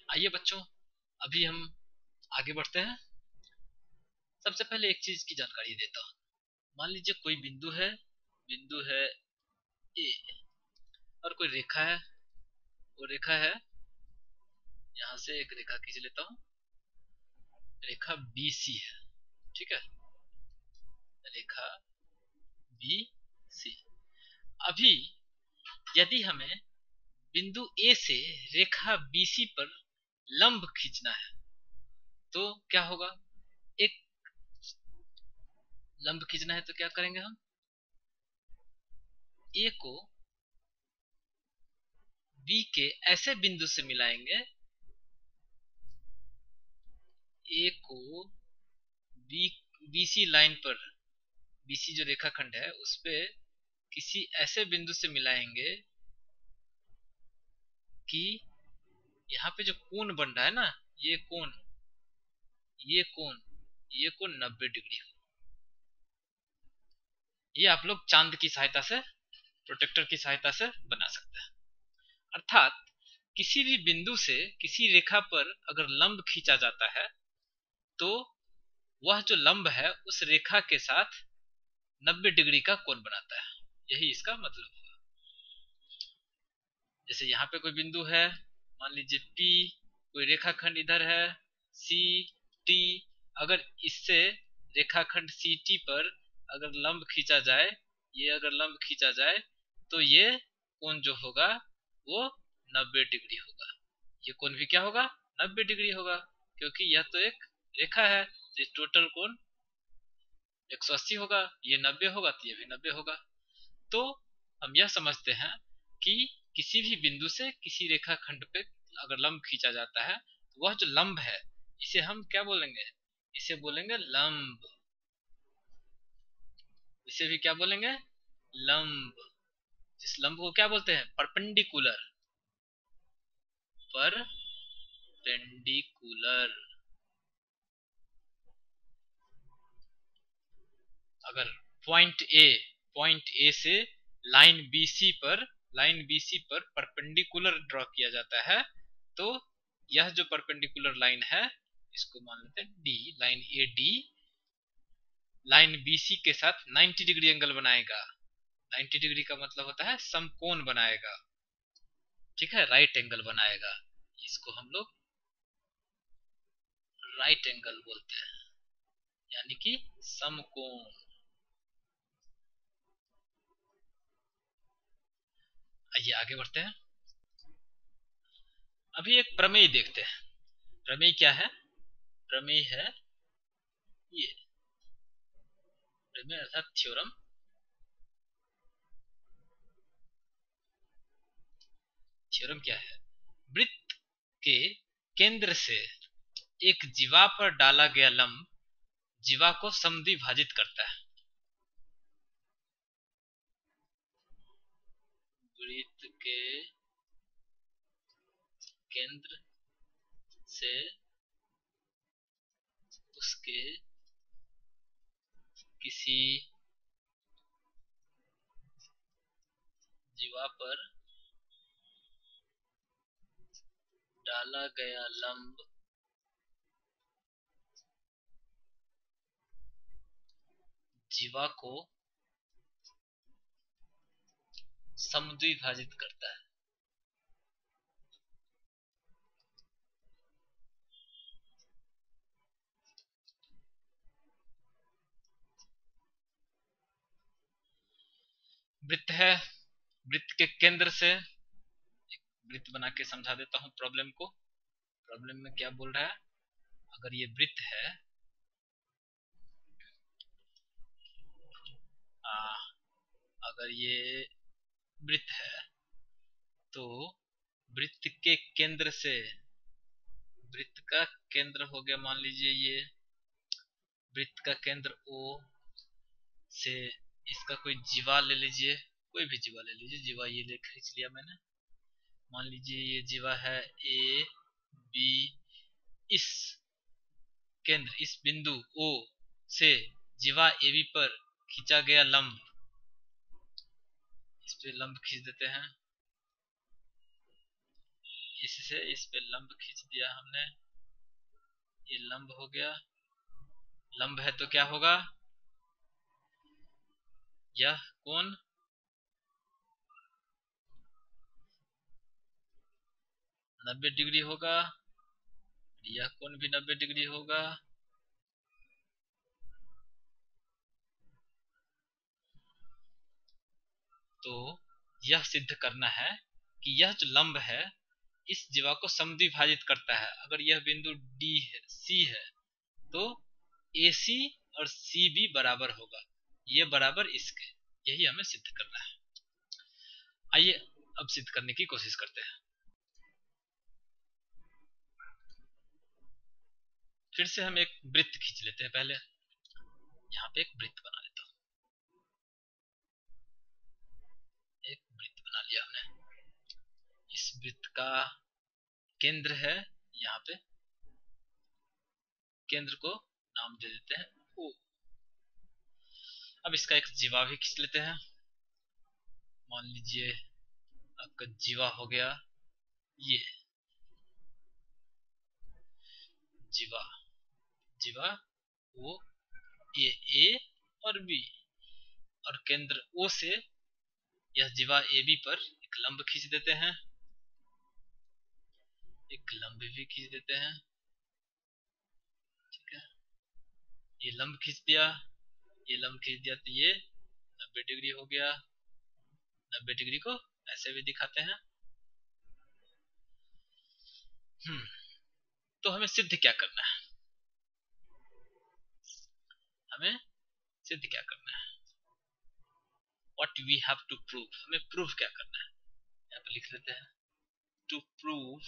आइए बच्चों, अभी हम आगे बढ़ते हैं। सबसे पहले एक चीज की जानकारी देता हूँ। मान लीजिए कोई बिंदु है ए, और कोई रेखा है। वो रेखा है, यहाँ से एक रेखा खींच लेता हूँ। रेखा बी सी है, ठीक है। रेखा बी सी। अभी यदि हमें बिंदु ए से रेखा बी सी पर लंब खींचना है तो क्या होगा। एक लंब खींचना है तो क्या करेंगे हम, ए को बी के ऐसे बिंदु से मिलाएंगे, ए को बी बीसी लाइन पर, बीसी जो रेखाखंड है उस पे किसी ऐसे बिंदु से मिलाएंगे कि यहाँ पे जो कोण बन रहा है ना, ये कोण ये कोण ये कोण 90 डिग्री हो। ये आप लोग चांद की सहायता से, प्रोटेक्टर की सहायता से बना सकते हैं। अर्थात किसी भी बिंदु से किसी रेखा पर अगर लंब खींचा जाता है तो वह जो लंब है उस रेखा के साथ 90 डिग्री का कोण बनाता है। यही इसका मतलब हुआ। जैसे यहाँ पे कोई बिंदु है, मान लीजिए P, कोई रेखाखंड इधर है सी टी। अगर इससे रेखाखंड सी टी पर अगर लंब खींचा जाए, ये अगर लंब खींचा जाए तो ये कोण जो होगा वो 90 डिग्री होगा। ये कोण भी क्या होगा, 90 डिग्री होगा, क्योंकि यह तो एक रेखा है। ये टोटल कोण 180 होगा, ये 90 होगा तो ये भी 90 होगा। तो हम यह समझते हैं कि किसी भी बिंदु से किसी रेखाखंड पे अगर लंब खींचा जाता है तो वह जो लंब है इसे हम क्या बोलेंगे, इसे बोलेंगे लंब। इसे भी क्या बोलेंगे, लंब। इस लंब को क्या बोलते हैं, परपेंडिकुलर। परपेंडिकुलर। अगर पॉइंट ए से लाइन बीसी पर परपेंडिकुलर ड्रॉ किया जाता है तो यह जो परपेंडिकुलर लाइन है इसको मान लेते हैं D, line A D line BC के साथ 90 डिग्री एंगल बनाएगा। 90 डिग्री का मतलब होता है समकोण बनाएगा, ठीक है, राइट एंगल बनाएगा। इसको हम लोग राइट एंगल बोलते हैं, यानी कि समकोण। आइए आगे बढ़ते हैं। अभी एक प्रमेय देखते हैं। प्रमेय क्या है, प्रमेय है ये, प्रमेय अर्थात थ्योरम। थ्योरम क्या है, वृत्त के केंद्र से एक जीवा पर डाला गया लंब जीवा को समद्विभाजित करता है। वृत्त के केंद्र से उसके किसी जीवा पर डाला गया लंब जीवा को समद्विभाजित करता है। वृत्त है, वृत्त के केंद्र से वृत्त बना के समझा देता हूं प्रॉब्लम को। प्रॉब्लम में क्या बोल रहा है, अगर ये वृत्त है, अगर ये वृत्त है तो वृत्त के केंद्र से, वृत्त का केंद्र हो गया मान लीजिए ये, वृत्त का केंद्र O से इसका कोई जीवा ले लीजिए, कोई भी जीवा ले लीजिए, जीवा ये ले खींच लिया मैंने। मान लीजिए ये जीवा है ए बी, इस केंद्र, इस बिंदु O से जीवा AB पर खींचा गया लंब, इस पे लंब खींच देते हैं। इससे इस पे लंब खींच दिया हमने, ये लंब हो गया। लंब है तो क्या होगा, यह कोण 90 डिग्री होगा, यह कोण भी 90 डिग्री होगा। तो यह सिद्ध करना है कि यह जो लंब है इस जीवा को समद्विभाजित करता है। अगर यह बिंदु डी है, सी है, तो AC और CB बराबर होगा, ये बराबर इसके, यही हमें सिद्ध करना है। आइए अब सिद्ध करने की कोशिश करते हैं। फिर से हम एक वृत्त खींच लेते हैं। पहले यहाँ पे एक वृत्त बना लेता हूँ। एक वृत्त बना लिया हमने। इस वृत्त का केंद्र है यहाँ पे, केंद्र को नाम दे देते हैं O। अब इसका एक जीवा भी खींच लेते हैं। मान लीजिए आपका जीवा हो गया ये जीवा, जीवा O, ये A और B, और केंद्र O से यह जीवा AB पर एक लंब खींच देते हैं, एक लंब भी खींच देते हैं। ठीक है, ये लंब खींच दिया, ये लंब खींच दिया, तो ये 90 डिग्री हो गया। 90 डिग्री को ऐसे भी दिखाते हैं। तो हमें सिद्ध क्या करना है, हमें सिद्ध क्या करना है, What we have to prove, हमें प्रूव क्या करना है। यहाँ पे लिख लेते हैं टू प्रूव।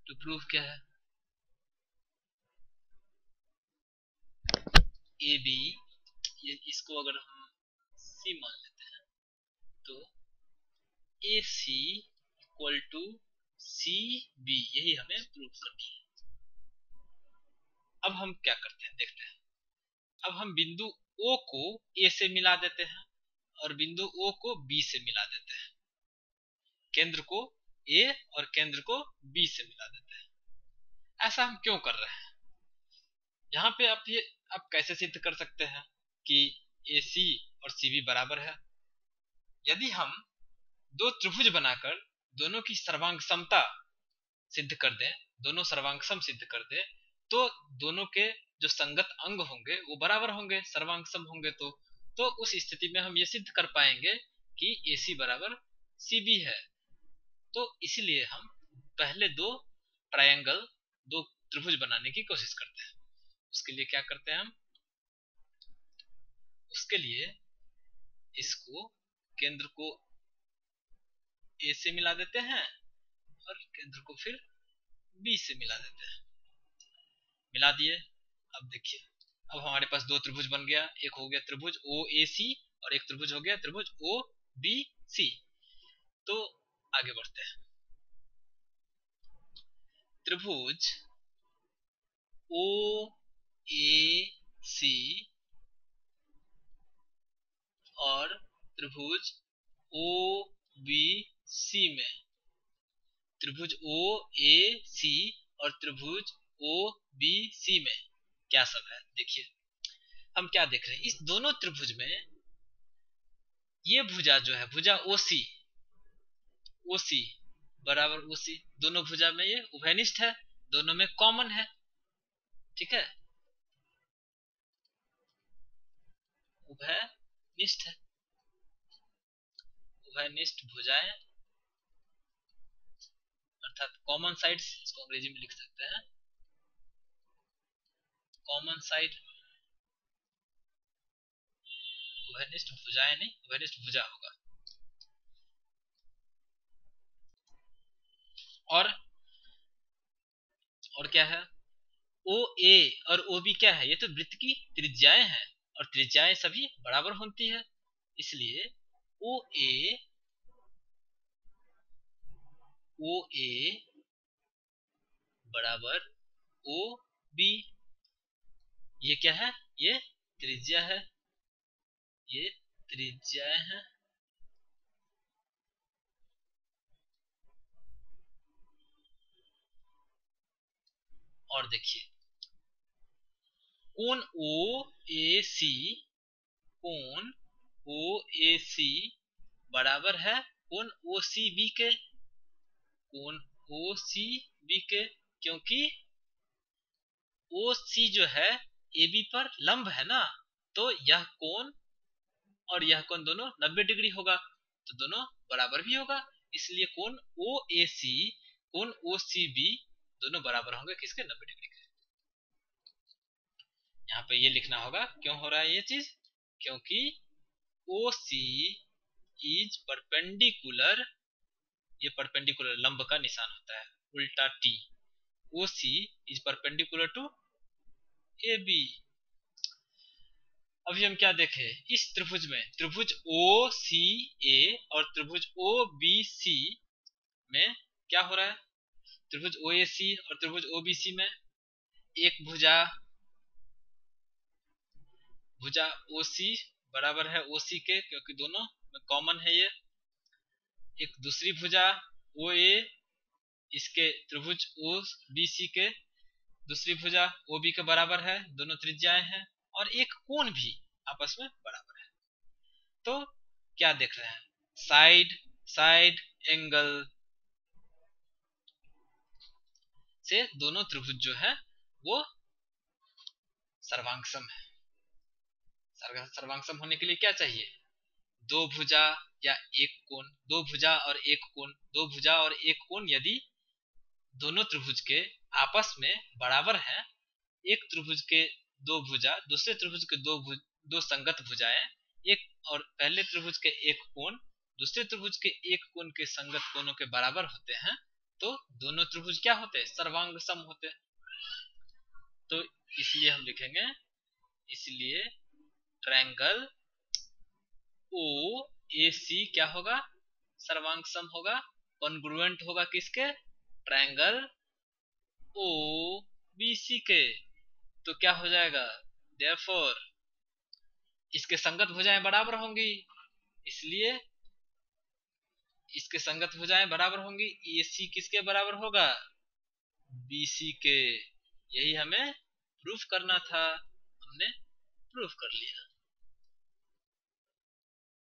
टू प्रूव क्या है, AB, ये इसको अगर हम C मान लेते हैं तो AC इक्वल टू CB, यही हमें प्रूव करनी है। अब हम क्या करते हैं देखते हैं। अब हम बिंदु O को A से मिला देते हैं और बिंदु O को B से मिला देते हैं, केंद्र को A और केंद्र को B से मिला देते हैं। ऐसा हम क्यों कर रहे हैं, यहाँ पे आप कैसे सिद्ध कर सकते हैं कि AC और CB बराबर है। यदि हम दो त्रिभुज बनाकर दोनों की सर्वांग समता सिद्ध कर दें, दोनों सर्वांग सम सिद्ध कर दें, तो दोनों के जो संगत अंग होंगे वो बराबर होंगे, सर्वांग सम होंगे। तो उस स्थिति में हम ये सिद्ध कर पाएंगे कि AC बराबर CB है। तो इसलिए हम पहले दो ट्रायंगल, दो त्रिभुज बनाने की कोशिश करते हैं। उसके लिए क्या करते हैं हम, उसके लिए इसको केंद्र को A से मिला देते हैं और केंद्र को फिर B से मिला देते हैं। मिला दिए। अब देखिए, अब हमारे पास दो त्रिभुज बन गया, एक हो गया त्रिभुज OAC और एक त्रिभुज हो गया त्रिभुज OBC। तो आगे बढ़ते हैं। त्रिभुज OAC और त्रिभुज OBC में, त्रिभुज OAC और त्रिभुज OBC में क्या सब है देखिए। हम क्या देख रहे हैं, इस दोनों त्रिभुज में ये भुजा जो है, भुजा OC बराबर OC, दोनों भुजा में ये उभयनिष्ठ है, दोनों में कॉमन है। ठीक है, उभयनिष्ठ है, उभयनिष्ठ भुजाएं अर्थात कॉमन साइड्स, इसको अंग्रेजी में लिख सकते हैं कॉमन साइड। उभयनिष्ठ भुजाएं नहीं, उभयनिष्ठ भुजा होगा। और क्या है, OA और OB क्या है, ये तो वृत्त की त्रिज्याएं हैं और त्रिज्याएं सभी बराबर होती है। इसलिए OA बराबर OB, ये क्या है, ये त्रिज्या है, ये त्रिज्याएं हैं। और देखिए कोण ओ ए सी, कोण ओ ए सी बराबर है कोण ओ सी बी के, कोण ओ सी बी के, क्योंकि ओ सी जो है ए बी पर लंब है ना, तो यह कोण और यह कोण दोनों 90 डिग्री होगा, तो दोनों बराबर भी होगा, इसलिए कोण ओ ए सी कोण ओ सी बी दोनों बराबर होंगे किसके, 90 डिग्री के। यहाँ पे ये लिखना होगा क्यों हो रहा है ये चीज, क्योंकि ओ सी इज परपेंडिकुलर, ये परपेंडिकुलर लंब का निशान होता है उल्टा T, O C is perpendicular to A B. अभी हम क्या देखें, इस त्रिभुज में त्रिभुज ओ सी ए और त्रिभुज ओ बी सी में क्या हो रहा है, त्रिभुज ओ ए सी और त्रिभुज ओ बी सी में एक भुजा ओ सी बराबर है ओ सी के, क्योंकि दोनों में कॉमन है ये, एक दूसरी भुजा ओ ए इसके त्रिभुज ओ बी सी के दूसरी भुजा ओ बी के बराबर है, दोनों त्रिज्याएं हैं, और एक कोण भी आपस में बराबर है। तो क्या देख रहे हैं, साइड साइड एंगल से दोनों त्रिभुज जो है वो सर्वांगसम है। सर्वांगसम होने के लिए क्या चाहिए, दो भुजा या एक कोण, दो भुजा और एक कोण, दो भुजा और एक कोण यदि दोनों त्रिभुज के आपस में बराबर है, एक त्रिभुज के दो भुजा दूसरे त्रिभुज के दो संगत भुजाएं, एक और पहले त्रिभुज के एक कोण दूसरे त्रिभुज के एक कोण के संगत कोणों के बराबर होते हैं, तो दोनों त्रिभुज क्या होते हैं, सर्वांग सम होते हैं। तो इसलिए हम लिखेंगे, इसलिए ट्रायंगल ओ ए सी क्या होगा, सर्वांग सम होगा, कॉन्ग्रुएंट होगा किसके, ट्रायंगल ओ बी सी के। तो क्या हो जाएगा, देयरफॉर इसके संगत भुजाएं बराबर होंगी, इसलिए इसके संगत भुजाएं बराबर होंगी, ए सी किसके बराबर होगा, बी सी के। यही हमें प्रूफ करना था, हमने प्रूफ कर लिया।